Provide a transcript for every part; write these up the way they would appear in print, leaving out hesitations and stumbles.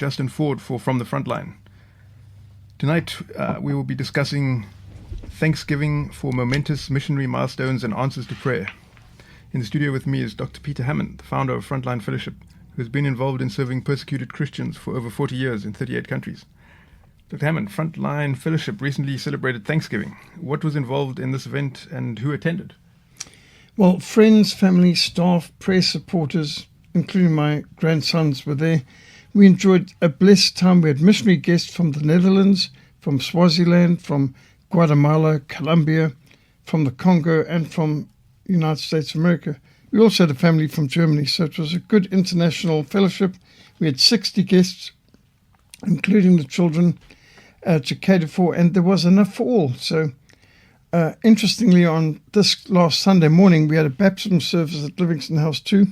Justin Ford for From the Frontline. Tonight we will be discussing Thanksgiving for Momentous, Missionary, Milestones and Answers to Prayer. In the studio with me is Dr. Peter Hammond, the founder of Frontline Fellowship, who has been involved in serving persecuted Christians for over 40 years in 38 countries. Dr. Hammond, Frontline Fellowship recently celebrated Thanksgiving. What was involved in this event and who attended? Well, friends, family, staff, prayer supporters, including my grandsons, were there. We enjoyed a blessed time. We had missionary guests from the Netherlands, from Swaziland, from Guatemala, Colombia, from the Congo, and from the United States of America. We also had a family from Germany, so it was a good international fellowship. We had 60 guests, including the children, to cater for, and there was enough for all. So interestingly, on this last Sunday morning, we had a baptism service at Livingstone House too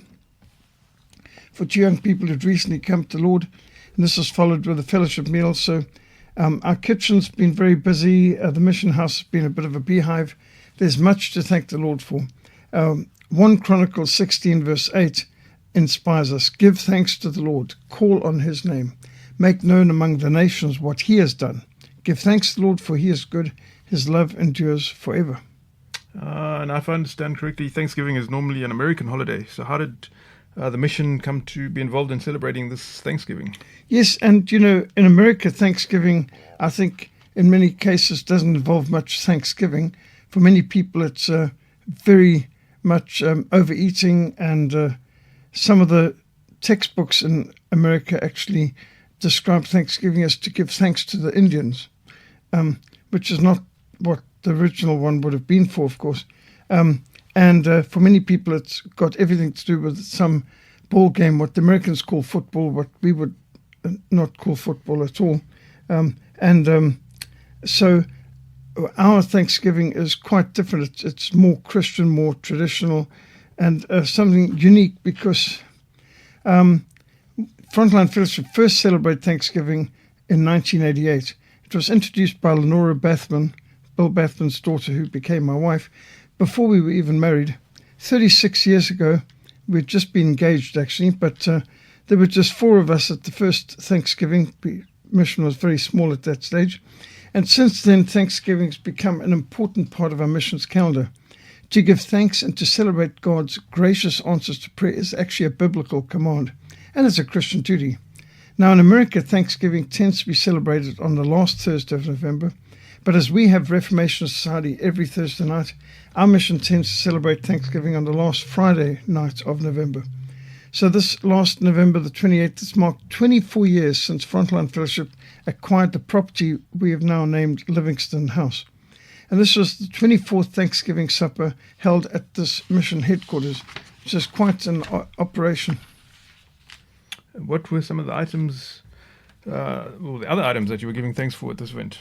for 2 young people who'd recently come to the Lord, and this was followed with a fellowship meal. So our kitchen's been very busy. The mission house has been a bit of a beehive. There's much to thank the Lord for. 1 Chronicles 16 verse 8 inspires us. Give thanks to the Lord. Call on his name. Make known among the nations what he has done. Give thanks to the Lord, for he is good. His love endures forever. And if I understand correctly, Thanksgiving is normally an American holiday. So how did the mission come to be involved in celebrating this Thanksgiving? Yes, and in America, Thanksgiving, I think in many cases doesn't involve much Thanksgiving. For many people, it's very much overeating, and some of the textbooks in America actually describe Thanksgiving as to give thanks to the Indians, which is not what the original one would have been for, of course. And for many people, it's got everything to do with some ball game, what the Americans call football, what we would not call football at all. So our Thanksgiving is quite different. It's more Christian, more traditional, and something unique because Frontline Fellowship first celebrated Thanksgiving in 1988. It was introduced by Lenora Bathman, Bill Bathman's daughter, who became my wife, before we were even married. 36 years ago, we'd just been engaged, actually, but there were just 4 of us at the first Thanksgiving. Mission was very small at that stage. And since then, Thanksgiving's become an important part of our missions calendar. To give thanks and to celebrate God's gracious answers to prayer is actually a biblical command, and it's a Christian duty. Now, in America, Thanksgiving tends to be celebrated on the last Thursday of November, but as we have Reformation Society every Thursday night, our mission tends to celebrate Thanksgiving on the last Friday night of November. So this last November the 28th, has marked 24 years since Frontline Fellowship acquired the property we have now named Livingstone House. And this was the 24th Thanksgiving supper held at this mission headquarters, which is quite an operation. What were some of the items, the other items that you were giving thanks for at this event?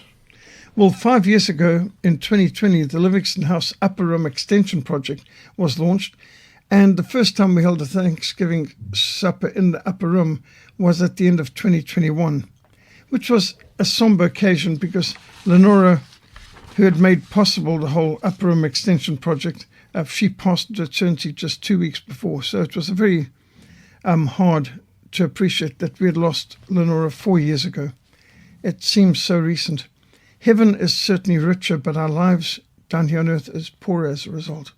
Well, 5 years ago, in 2020, the Livingstone House Upper Room Extension Project was launched, and the first time we held a Thanksgiving supper in the upper room was at the end of 2021, which was a somber occasion because Lenora, who had made possible the whole Upper Room Extension Project, she passed eternity just 2 weeks before, so it was a very hard to appreciate that we had lost Lenora 4 years ago. It seems so recent. Heaven is certainly richer, but our lives down here on earth is poorer as a result.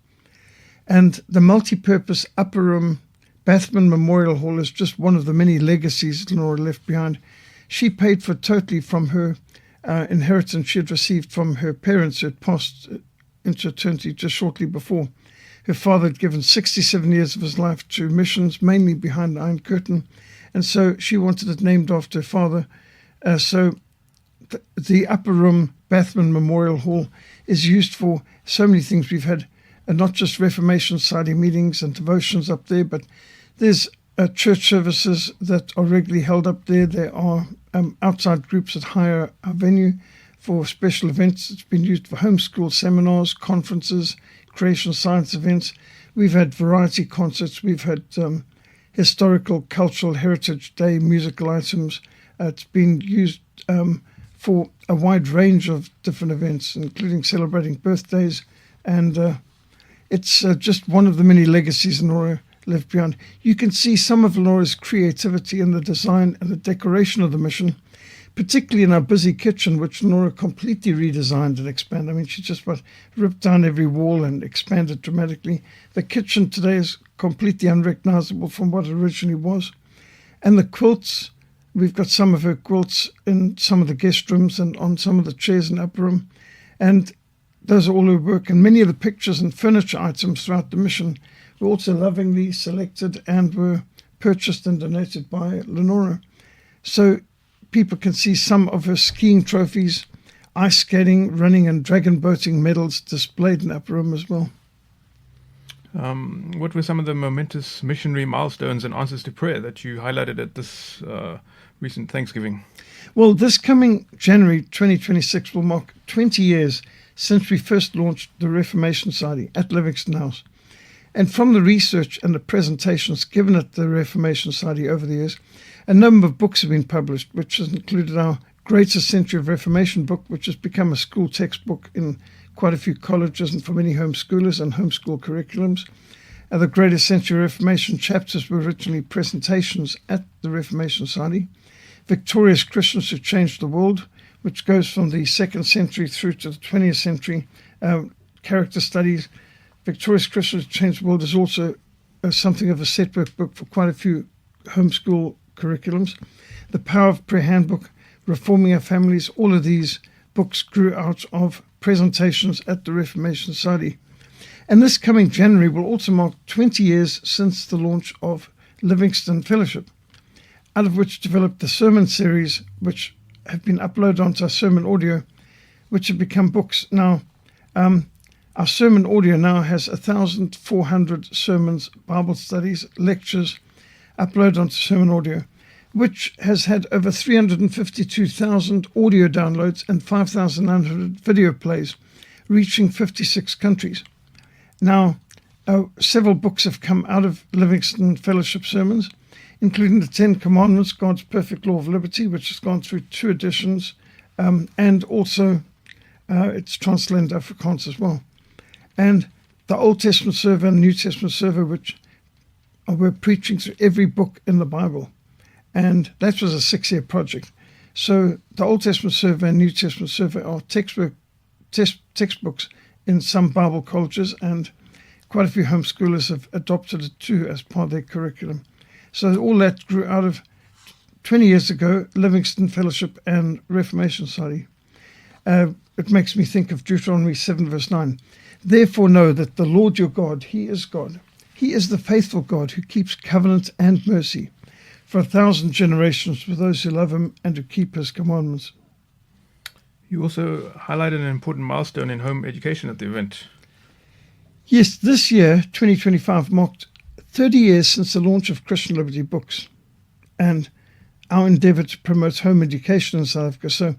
And the multi-purpose Upper Room Bathman Memorial Hall is just one of the many legacies Lenora left behind. She paid for totally from her inheritance she had received from her parents who had passed into eternity just shortly before. Her father had given 67 years of his life to missions, mainly behind the Iron Curtain, and so she wanted it named after her father. So the Upper Room Bathman Memorial Hall is used for so many things. We've had not just Reformation Society meetings and devotions up there, but there's church services that are regularly held up there. There are outside groups that hire our venue for special events. It's been used for homeschool seminars, conferences, creation science events. We've had variety concerts. We've had historical, cultural, heritage day musical items. It's been used for a wide range of different events, including celebrating birthdays. And it's just one of the many legacies Nora left behind. You can see some of Lenora's creativity in the design and the decoration of the mission, particularly in our busy kitchen, which Lenora completely redesigned and expanded. I mean, she just ripped down every wall and expanded dramatically. The kitchen today is completely unrecognizable from what it originally was. And the quilts, we've got some of her quilts in some of the guest rooms and on some of the chairs in the upper room. And those are all her work. And many of the pictures and furniture items throughout the mission were also lovingly selected and were purchased and donated by Lenora. So people can see some of her skiing trophies, ice skating, running and dragon boating medals displayed in the upper room as well. What were some of the momentous missionary milestones and answers to prayer that you highlighted at this recent Thanksgiving? Well, this coming January 2026 will mark 20 years since we first launched the Reformation Society at Livingstone House. And from the research and the presentations given at the Reformation Society over the years, a number of books have been published, which has included our Greatest Century of Reformation book, which has become a school textbook in quite a few colleges and for many homeschoolers and homeschool curriculums. The Greatest Century of Reformation chapters were originally presentations at the Reformation Society. Victorious Christians Who Changed the World, which goes from the 2nd century through to the 20th century, character studies. Victorious Christians Who Changed the World is also something of a setwork book for quite a few homeschool curriculums. The Power of Prayer Handbook, Reforming Our Families, all of these books grew out of presentations at the Reformation Society. And this coming January will also mark 20 years since the launch of Livingstone Fellowship, out of which developed the sermon series, which have been uploaded onto our sermon audio, which have become books. Now, our sermon audio now has 1,400 sermons, Bible studies, lectures uploaded onto sermon audio, which has had over 352,000 audio downloads and 5,900 video plays, reaching 56 countries. Now, several books have come out of Livingstone Fellowship sermons, including the 10 Commandments, God's Perfect Law of Liberty, which has gone through 2 editions, and also it's translated into Afrikaans as well. And the Old Testament server and New Testament server, which we're preaching through every book in the Bible. And that was a 6-year project. So the Old Testament server and New Testament server are textbooks in some Bible colleges, and quite a few homeschoolers have adopted it too as part of their curriculum. So all that grew out of 20 years ago, Livingstone Fellowship and Reformation Society. It makes me think of Deuteronomy 7 verse 9. Therefore know that the Lord your God, He is God. He is the faithful God who keeps covenant and mercy for 1,000 generations with those who love Him and who keep His commandments. You also highlighted an important milestone in home education at the event. Yes, this year, 2025, marked 30 years since the launch of Christian Liberty Books and our endeavour to promote home education in South Africa. So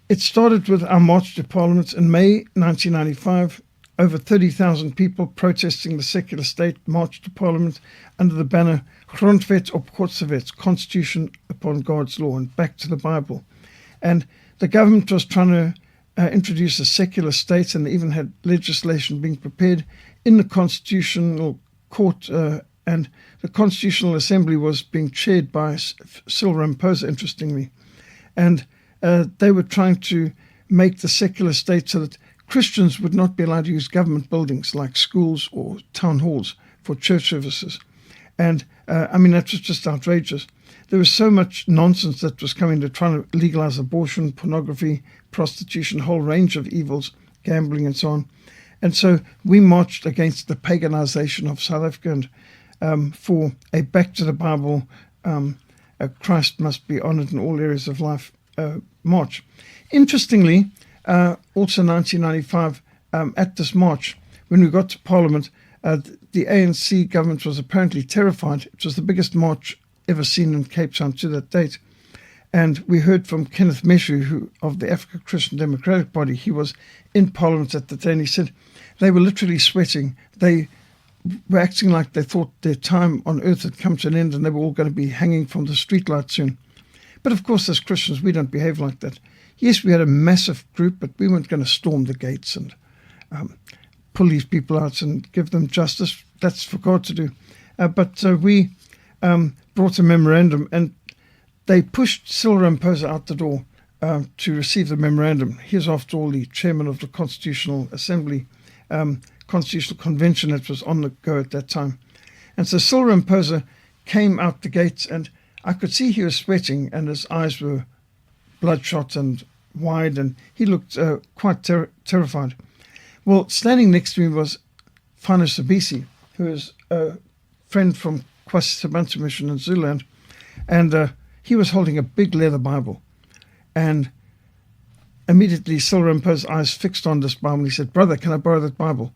it started with our March to Parliament in May 1995. Over 30,000 people protesting the secular state marched to Parliament under the banner Grondwet op God se wet, Constitution upon God's law, and back to the Bible. And the government was trying to introduce a secular state, and they even had legislation being prepared in the Constitutional Court, and the Constitutional Assembly was being chaired by Cyril Ramaphosa, interestingly. And they were trying to make the secular state so that Christians would not be allowed to use government buildings like schools or town halls for church services. And that was just outrageous. There was so much nonsense that was coming to trying to legalize abortion, pornography, prostitution, a whole range of evils, gambling and so on. And so we marched against the paganization of South Africa and for a back to the Bible, Christ must be honored in all areas of life march. Interestingly, also 1995, at this march, when we got to Parliament, the ANC government was apparently terrified. It was the biggest march ever seen in Cape Town to that date. And we heard from Kenneth Meshu, who of the African Christian Democratic Party. He was in Parliament at the day, and he said they were literally sweating. They were acting like they thought their time on earth had come to an end and they were all going to be hanging from the streetlight soon. But of course, as Christians, we don't behave like that. Yes, we had a massive group, but we weren't going to storm the gates and pull these people out and give them justice. That's for God to do. But we brought a memorandum, and they pushed Cyril Ramaphosa out the door to receive the memorandum. He is, after all, the chairman of the Constitutional Assembly, Constitutional Convention that was on the go at that time. And so Cyril Ramaphosa came out the gates, and I could see he was sweating, and his eyes were bloodshot and wide, and he looked quite terrified. Well, standing next to me was Fano Sabisi, who is a friend from Kwasi Sabantu Mission in Zululand, and he was holding a big leather Bible. And immediately Cyril Ramaphosa's eyes fixed on this Bible, and he said, "Brother, can I borrow that Bible?"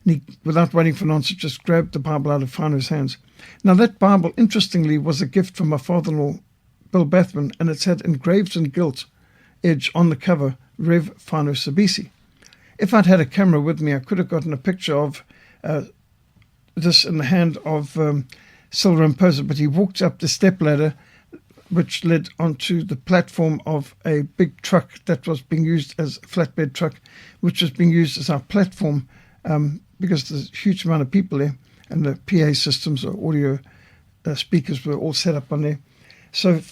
And he, without waiting for an answer, just grabbed the Bible out of Fano's hands. Now, that Bible, interestingly, was a gift from my father-in-law, Bill Bathman, and it's had engraved in gilt edge on the cover, Rev. Fano Sabisi. If I'd had a camera with me, I could have gotten a picture of this in the hand of Cyril Ramaphosa, but he walked up the step ladder, which led onto the platform of a big truck that was being used as a flatbed truck, which was being used as our platform because there's a huge amount of people there, and the PA systems or audio speakers were all set up on there. So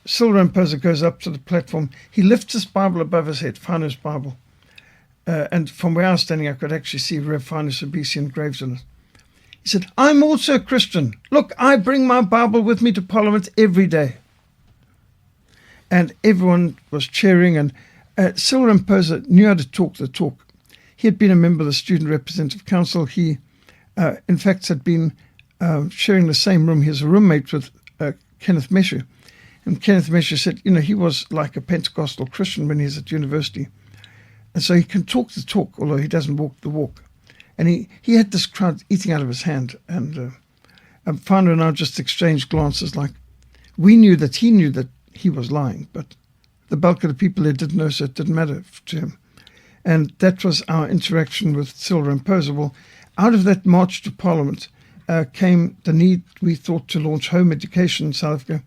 Cyril Ramaphosa goes up to the platform. He lifts his Bible above his head, Fano's Bible. And from where I was standing, I could actually see Rev. Fano Sabisi engraved in it. He said, "I'm also a Christian. Look, I bring my Bible with me to Parliament every day." And everyone was cheering, and Cyril Ramaphosa knew how to talk the talk. He had been a member of the Student Representative Council. He, in fact, had been sharing the same room. He was a roommate with Kenneth Mesher. And Kenneth Mesher said, he was like a Pentecostal Christian when he was at university. And so he can talk the talk, although he doesn't walk the walk. And he had this crowd eating out of his hand. And Fano and I just exchanged glances like we knew that he was lying, but the bulk of the people there didn't know, so it didn't matter to him. And that was our interaction with Cyril Ramaphosa. Well, out of that march to Parliament came the need, we thought, to launch home education in South Africa.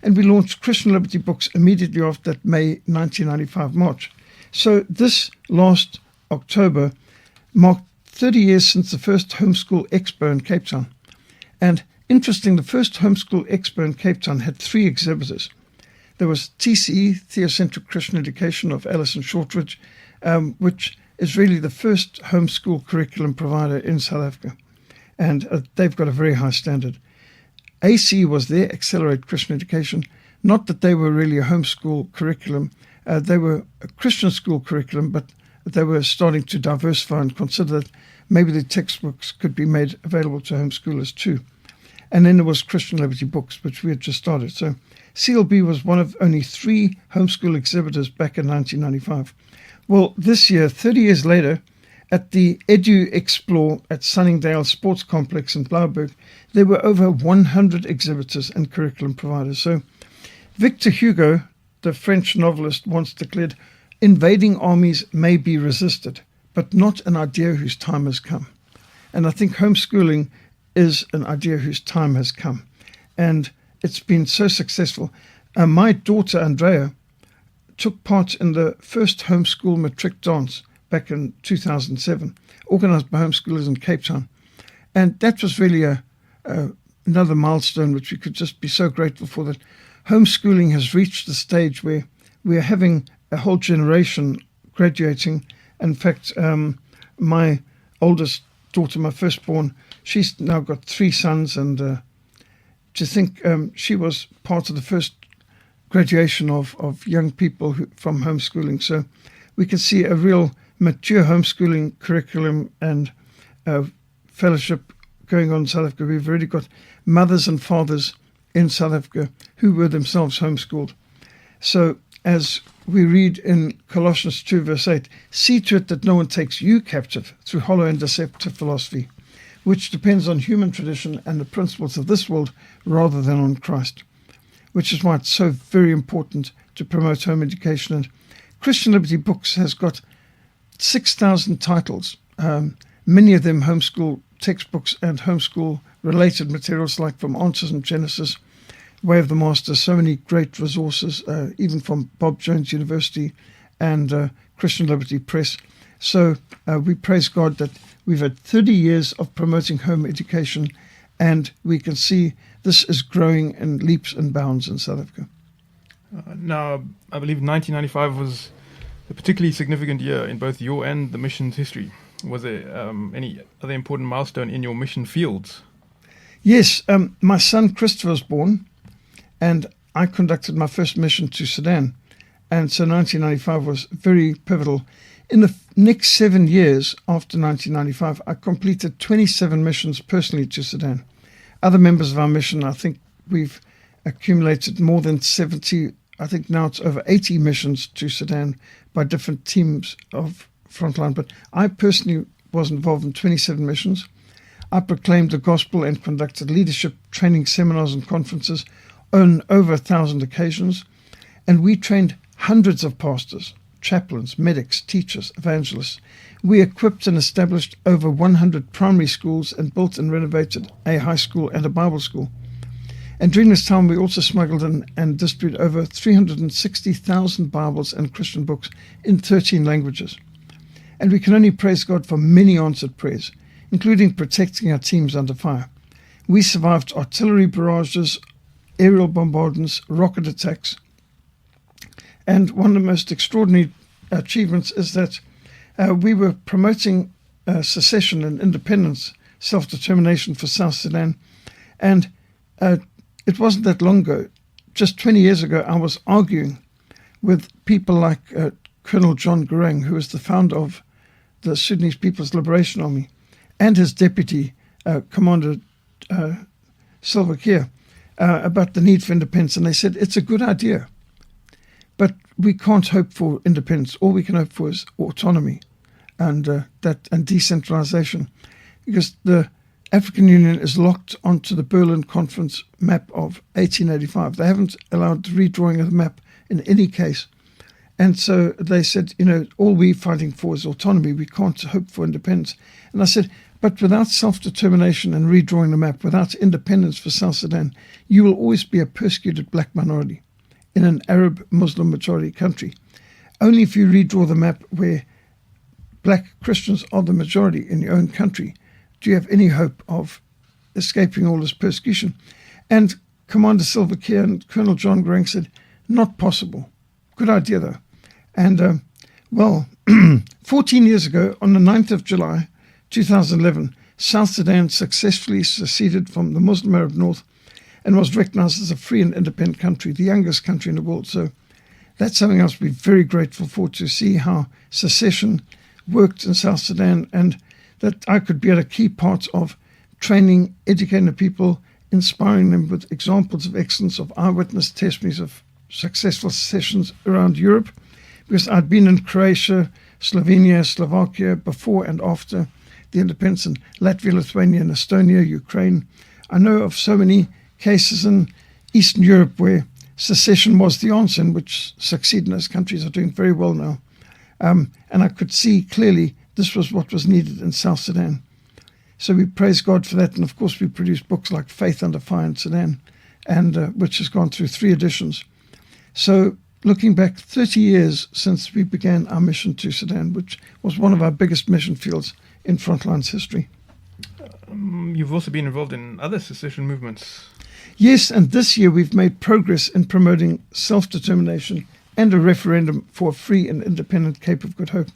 And we launched Christian Liberty Books immediately after that May 1995 march. So this last October marked 30 years since the first Homeschool Expo in Cape Town. And interesting, the first Homeschool Expo in Cape Town had 3 exhibitors. There was TCE, Theocentric Christian Education of Alison Shortridge, which is really the first homeschool curriculum provider in South Africa. And they've got a very high standard. AC was there, Accelerate Christian Education. Not that they were really a homeschool curriculum. They were a Christian school curriculum, but they were starting to diversify and consider that maybe the textbooks could be made available to homeschoolers too. And then there was Christian Liberty Books, which we had just started. So CLB was one of only 3 homeschool exhibitors back in 1995. Well, this year, 30 years later, at the Edu Explore at Sunningdale Sports Complex in Blouberg, there were over 100 exhibitors and curriculum providers. So Victor Hugo, the French novelist, once declared, "Invading armies may be resisted, but not an idea whose time has come." And I think homeschooling is an idea whose time has come. And it's been so successful. My daughter, Andrea, took part in the first homeschool matric dance back in 2007, organized by homeschoolers in Cape Town. And that was really another milestone which we could just be so grateful for, that homeschooling has reached the stage where we are having a whole generation graduating. In fact, my oldest daughter, my firstborn, she's now got 3 sons, and to think she was part of the first graduation of young people from homeschooling. So we can see a real mature homeschooling curriculum and fellowship going on in South Africa. We've already got mothers and fathers in South Africa who were themselves homeschooled. So as we read in Colossians 2 verse 8, "See to it that no one takes you captive through hollow and deceptive philosophy, which depends on human tradition and the principles of this world rather than on Christ." Which is why it's so very important to promote home education. And Christian Liberty Books has got 6,000 titles, many of them homeschool textbooks and homeschool related materials, like from Answers in Genesis, Way of the Master, so many great resources, even from Bob Jones University and Christian Liberty Press. So we praise God that we've had 30 years of promoting home education, And we can see this is growing in leaps and bounds in South Africa. Now, I believe 1995 was a particularly significant year in both your and the mission's history. Was there any other important milestone in your mission fields? Yes, my son Christopher was born, and I conducted my first mission to Sudan. And so 1995 was very pivotal. In the next 7 years after 1995, I completed 27 missions personally to Sudan. Other members of our mission, I think we've accumulated more than 70, I think now it's over 80 missions to Sudan by different teams of Frontline. But I personally was involved in 27 missions. I proclaimed the gospel and conducted leadership training seminars and conferences on over 1,000 occasions. And we trained hundreds of pastors, chaplains, medics, teachers, evangelists. We equipped and established over 100 primary schools and built and renovated a high school and a Bible school. And during this time, we also smuggled in and distributed over 360,000 Bibles and Christian books in 13 languages. And we can only praise God for many answered prayers, including protecting our teams under fire. We survived artillery barrages, aerial bombardments, rocket attacks. And one of the most extraordinary achievements is that we were promoting secession and independence, self-determination for South Sudan. And it wasn't that long ago, just 20 years ago, I was arguing with people like Colonel John Garang, who was the founder of the Sudanese People's Liberation Army, and his deputy, Commander Salva Kiir, about the need for independence. And they said, it's a good idea, but we can't hope for independence. All we can hope for is autonomy and decentralization, because the African Union is locked onto the Berlin Conference map of 1885. They haven't allowed the redrawing of the map in any case. And so they said, all we're fighting for is autonomy. We can't hope for independence. And I said, but without self-determination and redrawing the map, without independence for South Sudan, you will always be a persecuted black minority in an Arab Muslim majority country. Only if you redraw the map where black Christians are the majority in your own country do you have any hope of escaping all this persecution. And Commander Salva Kiir and Colonel John Garang said, not possible. Good idea, though. And, 14 years ago, on the 9th of July, 2011, South Sudan successfully seceded from the Muslim Arab North and was recognized as a free and independent country, the youngest country in the world. So that's something else to be very grateful for, to see how secession worked in South Sudan, and that I could be at a key part of training, educating the people, inspiring them with examples of excellence, of eyewitness testimonies of successful secessions around Europe, because I'd been in Croatia, Slovenia, Slovakia before and after the independence, in Latvia, Lithuania, and Estonia, Ukraine. I know of so many cases in Eastern Europe where secession was the answer, and which succeeded, and those countries are doing very well now. And I could see clearly this was what was needed in South Sudan. So we praise God for that. And of course, we produced books like Faith Under Fire in Sudan, and which has gone through 3 editions. So looking back 30 years since we began our mission to Sudan, which was one of our biggest mission fields in Frontline's history. You've also been involved in other secession movements. Yes, and this year we've made progress in promoting self-determination and a referendum for a free and independent Cape of Good Hope.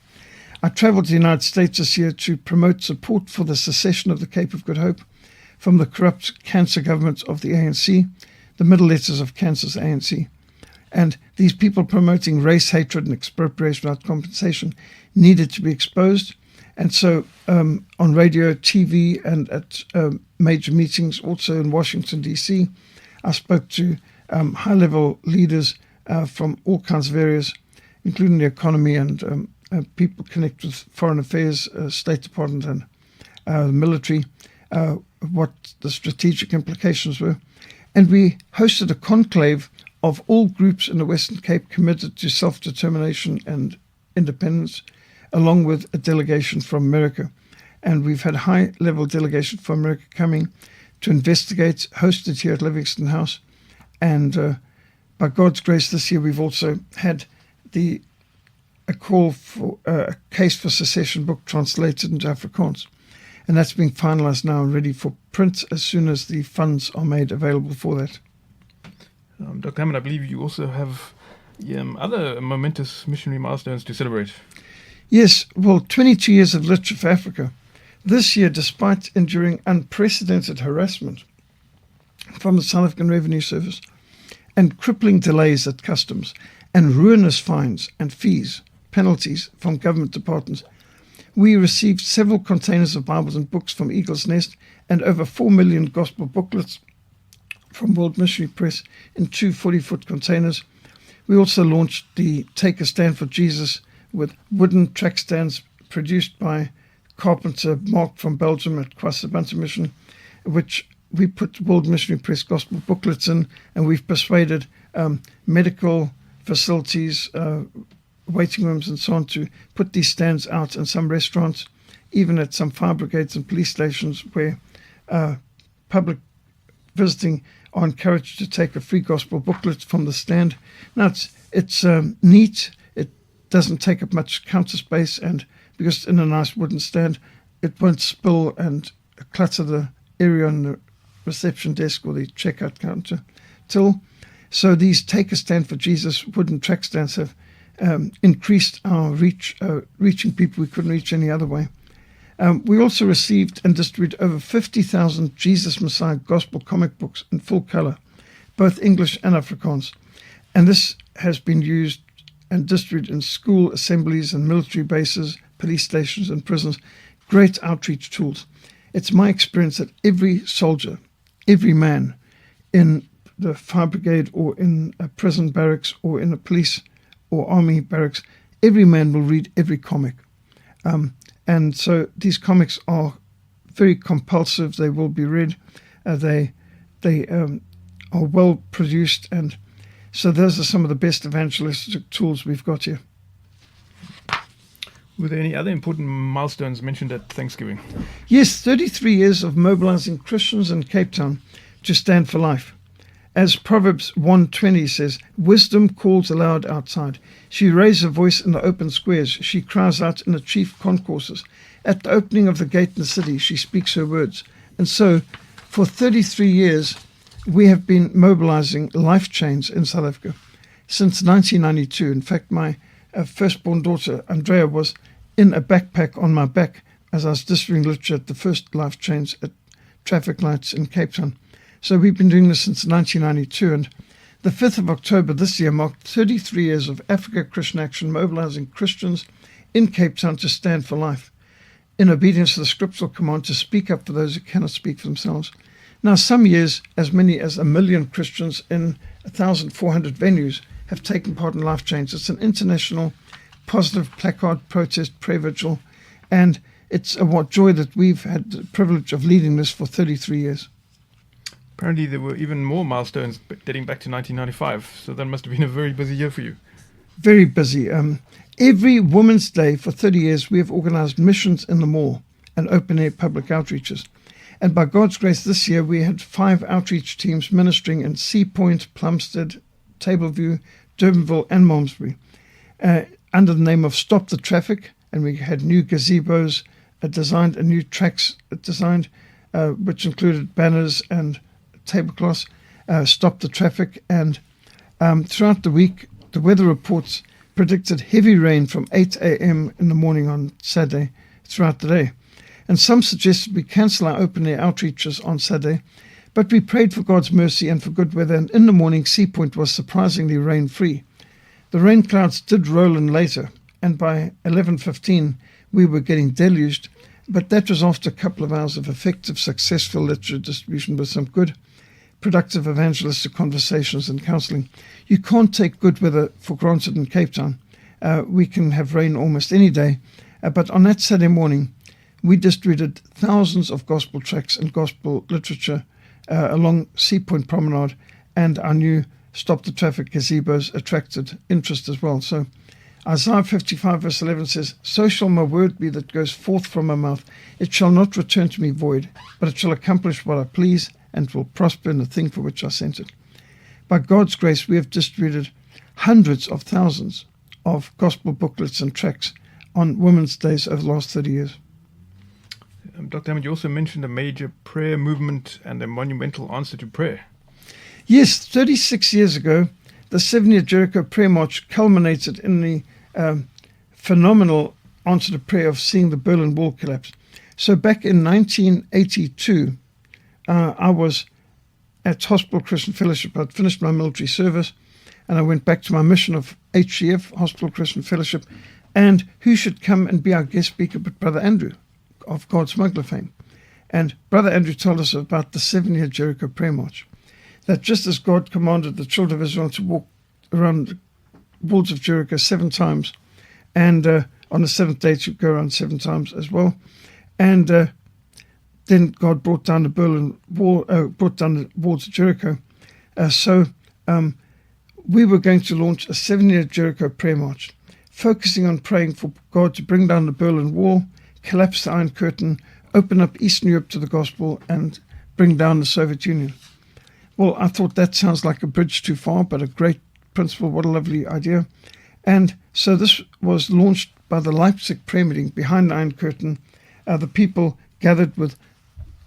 I travelled to the United States this year to promote support for the secession of the Cape of Good Hope from the corrupt cancer government of the ANC, the middle letters of cancer's ANC. And these people promoting race hatred and expropriation without compensation needed to be exposed. And so on radio, TV, and at major meetings, also in Washington, D.C., I spoke to high-level leaders from all kinds of areas, including the economy, and people connect with foreign affairs, State Department, and the military, what the strategic implications were. And we hosted a conclave of all groups in the Western Cape committed to self-determination and independence, along with a delegation from America. And we've had a high-level delegation from America coming to investigate, hosted here at Livingstone House. And by God's grace, this year we've also had a call for a case for secession book translated into Afrikaans. And that's being finalized now and ready for print as soon as the funds are made available for that. Dr. Hammond, I believe you also have other momentous missionary milestones to celebrate. Yes, well, 22 years of literature for Africa. This year, despite enduring unprecedented harassment from the South African Revenue Service and crippling delays at customs and ruinous fines and fees, penalties from government departments, we received several containers of Bibles and books from Eagle's Nest and over 4 million gospel booklets from World Missionary Press in 2 40-foot containers. We also launched the Take a Stand for Jesus with wooden track stands produced by carpenter Mark from Belgium at Kwasabanta Mission, which we put World Missionary Press gospel booklets in, and we've persuaded medical facilities, waiting rooms and so on to put these stands out in some restaurants, even at some fire brigades and police stations where public visiting are encouraged to take a free gospel booklet from the stand. Now it's neat. It doesn't take up much counter space, and because it's in a nice wooden stand, it won't spill and clutter the area on the reception desk or the checkout counter till. So these Take a Stand for Jesus wooden track stands have increased our reach, reaching people we couldn't reach any other way. We also received and distributed over 50,000 Jesus Messiah gospel comic books in full color, both English and Afrikaans. And this has been used and distributed in school assemblies and military bases, police stations and prisons. Great outreach tools. It's my experience that every soldier, every man in the fire brigade or in a prison barracks or in a police or army barracks, every man will read every comic. And so these comics are very compulsive. They will be read. They are well produced. And so those are some of the best evangelistic tools we've got here. Were there any other important milestones mentioned at Thanksgiving? Yes, 33 years of mobilizing Christians in Cape Town to stand for life. As Proverbs 1:20 says, wisdom calls aloud outside. She raises her voice in the open squares. She cries out in the chief concourses. At the opening of the gate in the city, she speaks her words. And so, for 33 years, we have been mobilizing life chains in South Africa since 1992. In fact, my firstborn daughter, Andrea, was in a backpack on my back as I was distributing literature at the first life chains at traffic lights in Cape Town. So we've been doing this since 1992, and the 5th of October this year marked 33 years of Africa Christian Action mobilizing Christians in Cape Town to stand for life, in obedience to the scriptural command to speak up for those who cannot speak for themselves. Now, some years, as many as 1 million Christians in 1,400 venues have taken part in life chains. It's an international positive placard protest prayer vigil, and it's a joy that we've had the privilege of leading this for 33 years. Apparently there were even more milestones dating back to 1995, so that must have been a very busy year for you. Very busy. Every Women's Day for 30 years we have organized missions in the mall and open-air public outreaches. And by God's grace this year we had 5 outreach teams ministering in Sea Point, Plumstead, Tableview, Durbanville and Malmesbury under the name of Stop the Traffic, and we had new gazebos designed and new tracks designed, which included banners and tablecloths, Stop the Traffic. And throughout the week, the weather reports predicted heavy rain from 8 a.m. in the morning on Saturday throughout the day. And some suggested we cancel our open-air outreaches on Saturday, but we prayed for God's mercy and for good weather, and in the morning, Sea Point was surprisingly rain-free. The rain clouds did roll in later, and by 11:15 we were getting deluged, but that was after a couple of hours of effective, successful literature distribution with some good, productive evangelistic conversations and counselling. You can't take good weather for granted in Cape Town. We can have rain almost any day, but on that Saturday morning, we distributed thousands of gospel tracts and gospel literature along Sea Point Promenade, and our new Stop the Traffic gazebos attracted interest as well. So Isaiah 55 verse 11 says, so shall my word be that goes forth from my mouth. It shall not return to me void, but it shall accomplish what I please, and will prosper in the thing for which I sent it. By God's grace, we have distributed hundreds of thousands of gospel booklets and tracts on Women's Days over the last 30 years. Dr. Hammond, you also mentioned a major prayer movement and a monumental answer to prayer. Yes, 36 years ago, the 7-year Jericho prayer march culminated in the phenomenal answer to prayer of seeing the Berlin Wall collapse. So back in 1982, I was at Hospital Christian Fellowship. I'd finished my military service, and I went back to my mission of HCF, Hospital Christian Fellowship, and who should come and be our guest speaker but Brother Andrew of God Smuggler fame. And Brother Andrew told us about the 7-year Jericho prayer march, that just as God commanded the children of Israel to walk around the walls of Jericho 7 times, and on the 7th day to go around 7 times as well, and then God brought down the Berlin Wall, brought down the walls of Jericho. So we were going to launch a 7-year Jericho prayer march, focusing on praying for God to bring down the Berlin Wall, collapse the Iron Curtain, open up Eastern Europe to the gospel, and bring down the Soviet Union. Well, I thought that sounds like a bridge too far, but a great principle. What a lovely idea. And so this was launched by the Leipzig prayer meeting behind the Iron Curtain. The people gathered with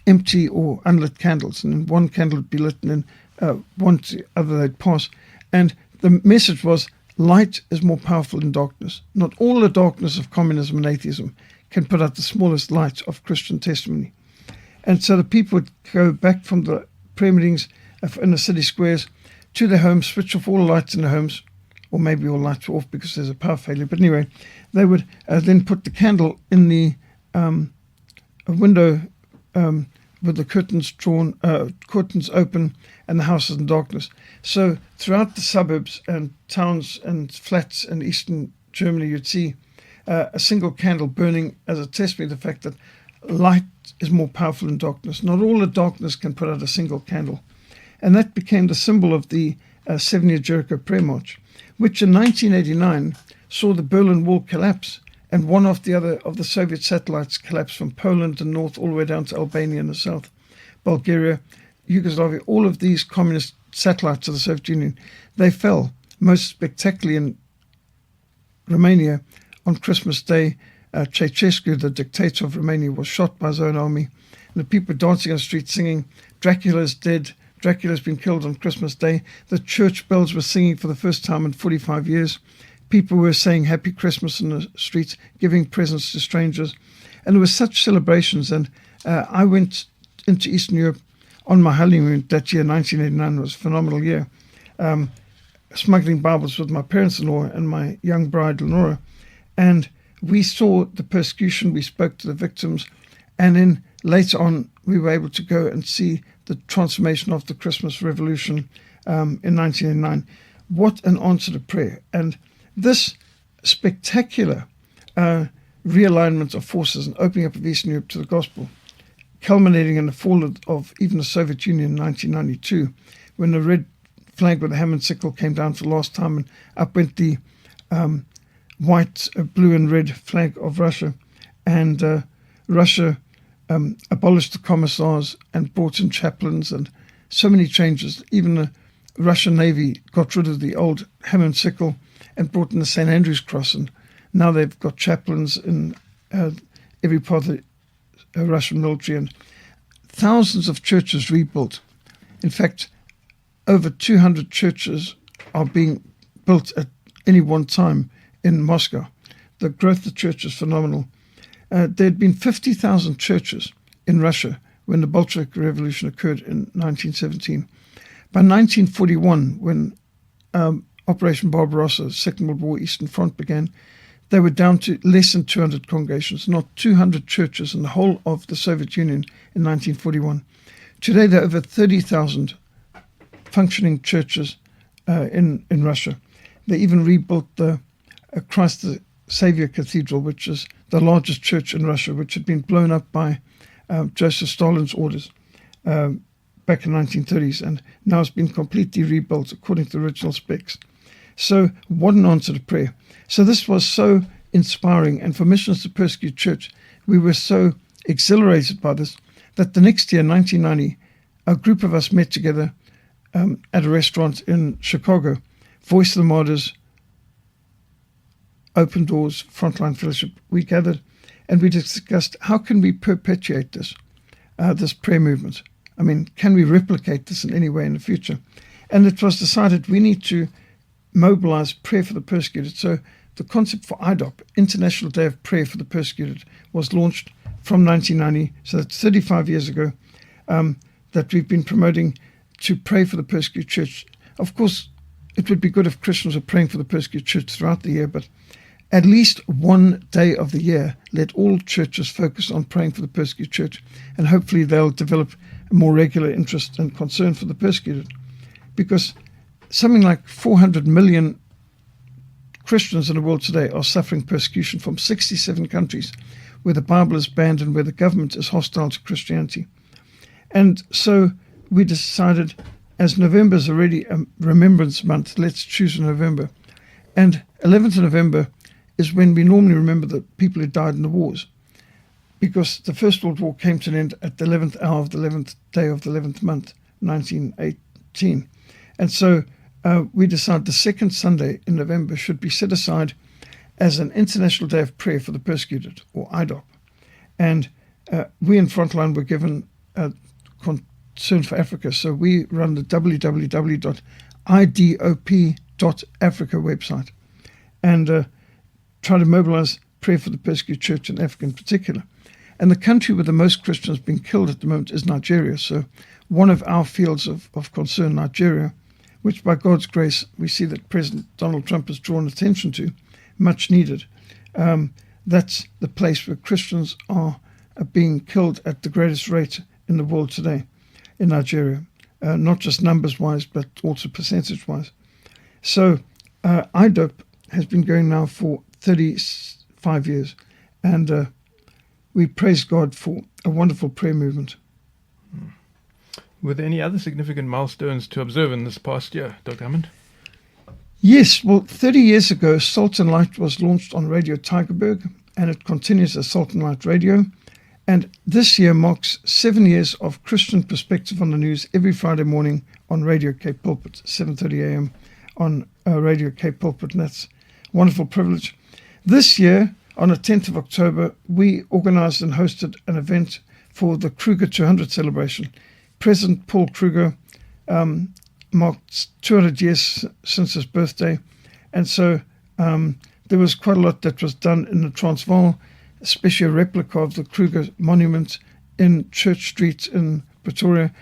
empty or unlit candles, and one candle would be lit, and then one to the other they'd pass. And the message was, light is more powerful than darkness. Not all the darkness of communism and atheism can put out the smallest light of Christian testimony. And so the people would go back from the prayer meetings in the city squares to their homes, switch off all the lights in the homes, or maybe all lights were off because there's a power failure. But anyway, they would then put the candle in the window with the curtains drawn, curtains open, and the house is in darkness. So throughout the suburbs and towns and flats in eastern Germany, you'd see a single candle burning as a testimony of the fact that light is more powerful than darkness. Not all the darkness can put out a single candle. And that became the symbol of the 7-year Jericho prayer march, which in 1989 saw the Berlin Wall collapse, and one after the other of the Soviet satellites collapsed from Poland and north all the way down to Albania in the south, Bulgaria, Yugoslavia. All of these communist satellites of the Soviet Union, they fell, most spectacularly in Romania on Christmas Day. Ceausescu, the dictator of Romania, was shot by his own army, and the people dancing on the street singing, "Dracula's dead, Dracula's been killed" on Christmas Day. The church bells were singing for the first time in 45 years. People were saying Happy Christmas in the streets, giving presents to strangers. And there were such celebrations. And I went into Eastern Europe on my honeymoon that year, 1989. It was a phenomenal year. Smuggling Bibles with my parents-in-law and my young bride, Lenora. And we saw the persecution. We spoke to the victims. And then later on, we were able to go and see the transformation of the Christmas Revolution in 1989. What an answer to prayer. And this spectacular realignment of forces and opening up of Eastern Europe to the gospel, culminating in the fall of even the Soviet Union in 1992, when the red flag with the hammer and sickle came down for the last time, and up went the white, blue and red flag of Russia. And Russia abolished the commissars and brought in chaplains, and so many changes. Even the Russian Navy got rid of the old hammer and sickle and brought in the St. Andrew's Cross, and now they've got chaplains in every part of the Russian military, and thousands of churches rebuilt. In fact, over 200 churches are being built at any one time in Moscow. The growth of the church is phenomenal. There had been 50,000 churches in Russia when the Bolshevik Revolution occurred in 1917. By 1941, when Operation Barbarossa, Second World War, Eastern Front began, they were down to less than 200 congregations, not 200 churches in the whole of the Soviet Union in 1941. Today, there are over 30,000 functioning churches in Russia. They even rebuilt the Christ the Savior Cathedral, which is the largest church in Russia, which had been blown up by Joseph Stalin's orders back in the 1930s, and now it's been completely rebuilt according to the original specs. So what an answer to prayer. So this was so inspiring, and for Missions to Persecute Church, we were so exhilarated by this that the next year, 1990, a group of us met together at a restaurant in Chicago. Voice of the Martyrs, Open Doors, Frontline Fellowship. We gathered, And we discussed how can we perpetuate this prayer movement. I mean, can we replicate this in any way in the future? And it was decided we need to mobilize prayer for the persecuted. So the concept for IDOP, International Day of Prayer for the Persecuted, was launched from 1990, so that's 35 years ago, that we've been promoting to pray for the persecuted church. Of course, it would be good if Christians were praying for the persecuted church throughout the year, but at least one day of the year, let all churches focus on praying for the persecuted church, and hopefully they'll develop a more regular interest and concern for the persecuted. Because something like 400 million Christians in the world today are suffering persecution from 67 countries where the Bible is banned and where the government is hostile to Christianity. And so we decided, as November is already a remembrance month, let's choose November. And 11th of November is when we normally remember the people who died in the wars, because the First World War came to an end at the 11th hour of the 11th day of the 11th month, 1918. And so we decided the second Sunday in November should be set aside as an International Day of Prayer for the Persecuted, or IDOP. And we in Frontline were given concern for Africa, so we run the www.idop.africa website and try to mobilize prayer for the persecuted church in Africa in particular. And the country with the most Christians being killed at the moment is Nigeria. So one of our fields of concern, Nigeria, which by God's grace we see that President Donald Trump has drawn attention to, much needed. That's the place where Christians are being killed at the greatest rate in the world today, in Nigeria, not just numbers-wise, but also percentage-wise. So IDOP has been going now for 35 years, and we praise God for a wonderful prayer movement. Were there any other significant milestones to observe in this past year, Dr. Hammond? Yes, well, 30 years ago, Salt and Light was launched on Radio Tygerberg, and it continues as Salt and Light Radio. And this year marks 7 years of Christian perspective on the news every Friday morning on Radio Cape Pulpit, 7:30 a.m. on Radio Cape Pulpit, and that's a wonderful privilege. This year, on the 10th of October, we organized and hosted an event for the Kruger 200 celebration. President Paul Kruger marked 200 years since his birthday, and so there was quite a lot that was done in the Transvaal, especially a replica of the Kruger monument in Church Street in Pretoria.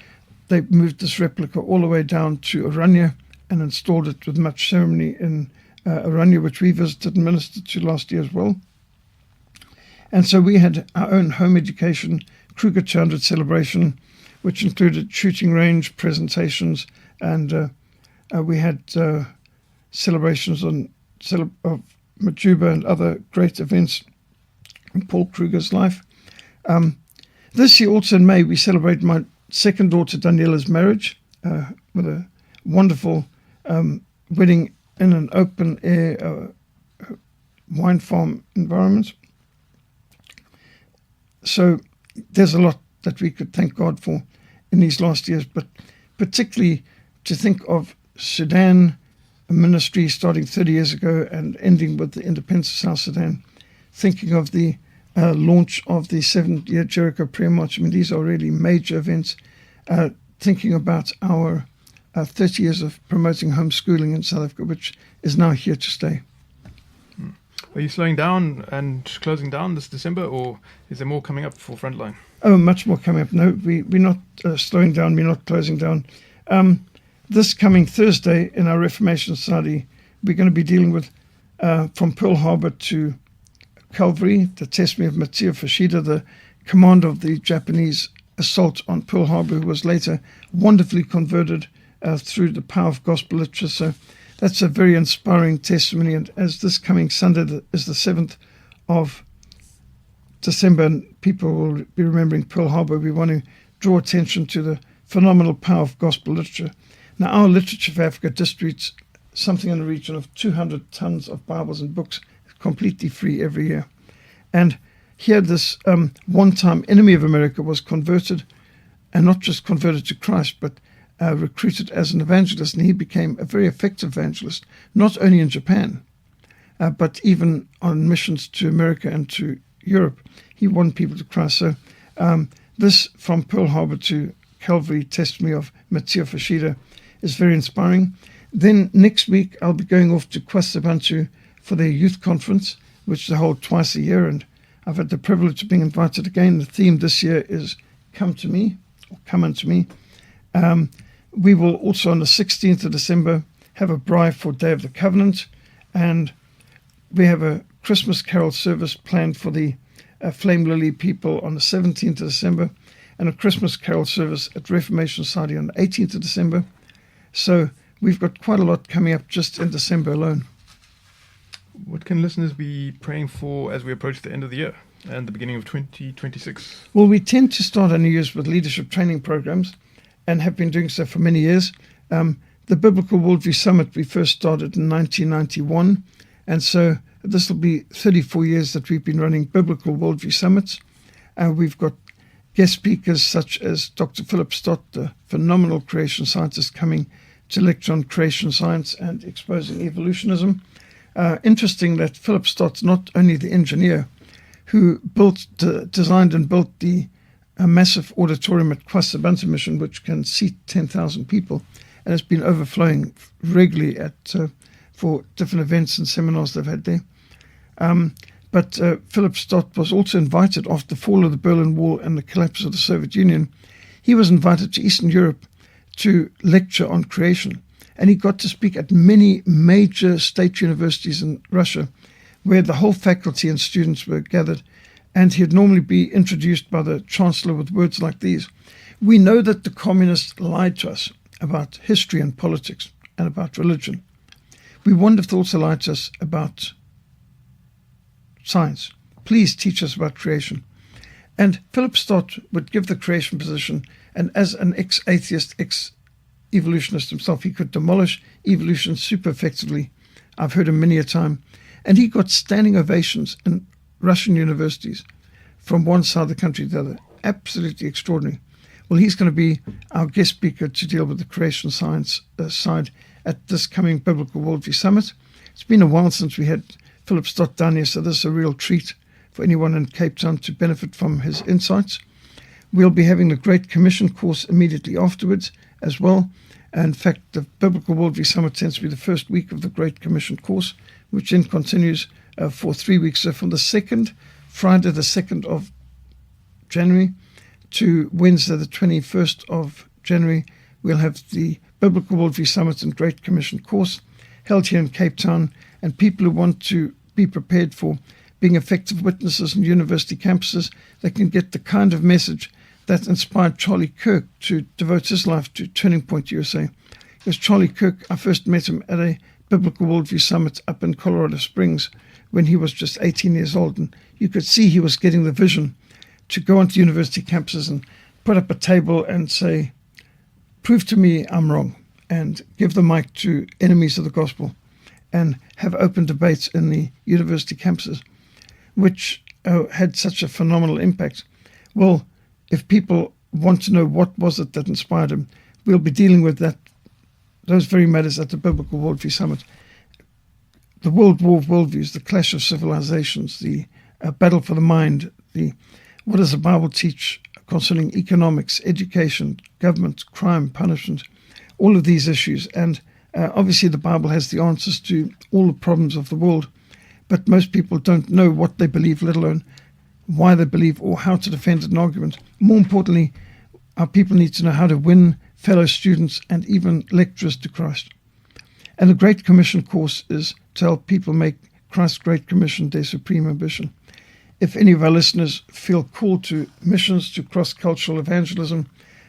They moved this replica all the way down to Oranje and installed it with much ceremony in Oranje, which we visited and ministered to last year as well. And so we had our own home education Kruger 200 celebration, which included shooting range presentations, and we had celebrations of Majuba and other great events in Paul Kruger's life. This year, also in May, we celebrate my second daughter Daniela's marriage with a wonderful wedding in an open air wine farm environment. So there's a lot that we could thank God for in these last years, but particularly to think of Sudan, a ministry starting 30 years ago and ending with the independence of South Sudan, thinking of the launch of the 7-year Jericho Prayer March. I mean, these are really major events. Thinking about our 30 years of promoting homeschooling in South Africa, which is now here to stay. Are you slowing down and closing down this December, or is there more coming up for Frontline? Oh, much more coming up. No, we're not slowing down. We're not closing down. This coming Thursday in our Reformation Society, we're going to be dealing with from Pearl Harbor to Calvary, the testimony of Matsuo Fushida, the commander of the Japanese assault on Pearl Harbor, who was later wonderfully converted through the power of gospel literature. So that's a very inspiring testimony. And as this coming Sunday is the 7th of December, and people will be remembering Pearl Harbor, we want to draw attention to the phenomenal power of gospel literature. Now, our Literature for Africa distributes something in the region of 200 tons of Bibles and books, completely free every year. And here this one-time enemy of America was converted, and not just converted to Christ, but recruited as an evangelist, and he became a very effective evangelist, not only in Japan, but even on missions to America and to Europe. He won people to Christ. So this from Pearl Harbor to Calvary testimony of Mattia Fashida is very inspiring. Then next week I'll be going off to Kwasabantu for their youth conference, which they hold twice a year, and I've had the privilege of being invited again. The theme this year is Come to Me, or Come Unto Me. We will also on the 16th of December have a braai for Day of the Covenant, and we have a Christmas carol service planned for the Flame Lily people on the 17th of December, and a Christmas carol service at Reformation Society on the 18th of December. So we've got quite a lot coming up just in December alone. What can listeners be praying for as we approach the end of the year and the beginning of 2026? Well, we tend to start our New Year's with leadership training programs and have been doing so for many years. The Biblical Worldview Summit we first started in 1991, and so this will be 34 years that we've been running Biblical Worldview Summits. We've got guest speakers such as Dr. Philip Stott, the phenomenal creation scientist, coming to lecture on creation science and exposing evolutionism. Interesting that Philip Stott's not only the engineer who designed and built the massive auditorium at Kwasabantu Mission, which can seat 10,000 people, and has been overflowing regularly for different events and seminars they've had there. But Philip Stott was also invited after the fall of the Berlin Wall and the collapse of the Soviet Union. He was invited to Eastern Europe to lecture on creation, and he got to speak at many major state universities in Russia, where the whole faculty and students were gathered, and he'd normally be introduced by the chancellor with words like these: "We know that the communists lied to us about history and politics and about religion. We wonder if they also lied to us about science. Please teach us about creation." And Philip Stott would give the creation position, and as an ex-atheist, ex-evolutionist himself, he could demolish evolution super effectively. I've heard him many a time. And he got standing ovations in Russian universities from one side of the country to the other. Absolutely extraordinary. Well, he's going to be our guest speaker to deal with the creation science side at this coming Biblical Worldview Summit. It's been a while since we had Philip Stott down here, so this is a real treat for anyone in Cape Town to benefit from his insights. We'll be having the Great Commission course immediately afterwards as well. In fact, the Biblical Worldview Summit tends to be the first week of the Great Commission course, which then continues for 3 weeks. So from the Friday the 2nd of January to Wednesday the 21st of January, we'll have the Biblical Worldview Summit and Great Commission course held here in Cape Town, and people who want to be prepared for being effective witnesses in university campuses, they can get the kind of message that inspired Charlie Kirk to devote his life to Turning Point USA. It was Charlie Kirk, I first met him at a Biblical Worldview Summit up in Colorado Springs when he was just 18 years old, and you could see he was getting the vision to go onto university campuses and put up a table and say, "Prove to me I'm wrong," and give the mic to enemies of the gospel and have open debates in the university campuses, which had such a phenomenal impact. Well, if people want to know what was it that inspired him, we'll be dealing with those very matters at the Biblical Worldview Summit. The World War of Worldviews, the clash of civilizations, the battle for the mind, what does the Bible teach concerning economics, education, government, crime, punishment, all of these issues. And obviously the Bible has the answers to all the problems of the world, but most people don't know what they believe, let alone why they believe or how to defend an argument. More importantly, our people need to know how to win fellow students and even lecturers to Christ. And the Great Commission course is to help people make Christ's Great Commission their supreme ambition. If any of our listeners feel called to missions, to cross-cultural evangelism,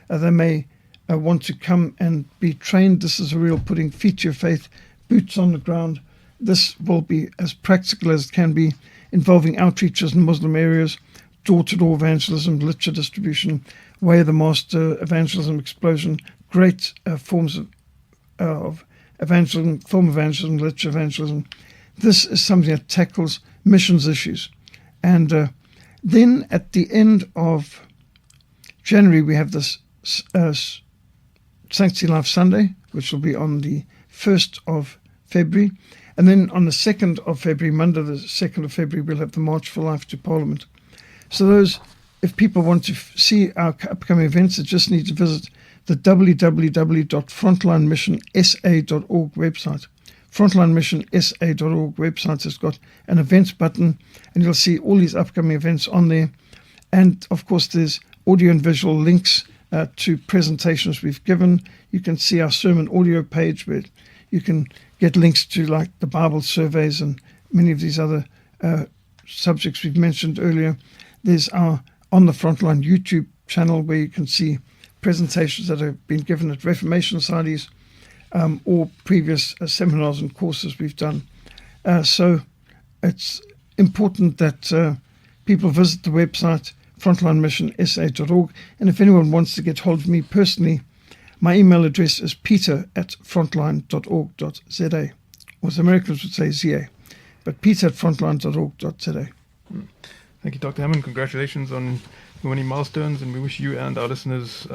they may want to come and be trained. This is a real putting feet to your faith, boots on the ground. This will be as practical as it can be, involving outreaches in Muslim areas, door-to-door evangelism, literature distribution, Way of the Master, evangelism explosion, great forms of evangelism, film evangelism, literature evangelism. This is something that tackles missions issues. And then at the end of January, we have this Sanctity Life Sunday, which will be on the 1st of February. And then on the 2nd of February, Monday the 2nd of February, we'll have the March for Life to Parliament. So if people want to see our upcoming events, they just need to visit the www.frontlinemissionsa.org website. Frontlinemissionsa.org website has got an events button, and you'll see all these upcoming events on there. And of course, there's audio and visual links to presentations we've given. You can see our sermon audio page where you can get links to like the Bible surveys and many of these other subjects we've mentioned earlier. There's our On the Frontline YouTube channel where you can see presentations that have been given at Reformation Societies or previous seminars and courses we've done. So it's important that people visit the website frontlinemissionsa.org, and if anyone wants to get hold of me personally, my email address is peter@frontline.org.za, or as Americans would say ZA, but peter@frontline.org.za. Thank you, Dr. Hammond. Congratulations on your many milestones, and we wish you and our listeners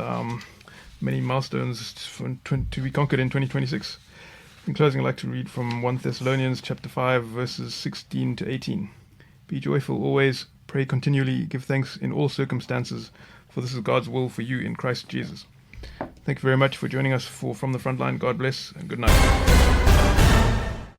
many milestones to be conquered in 2026. In closing, I'd like to read from 1 Thessalonians chapter 5, verses 16 to 18. Be joyful always, pray continually, give thanks in all circumstances, for this is God's will for you in Christ Jesus. Thank you very much for joining us for From the Frontline. God bless and good night.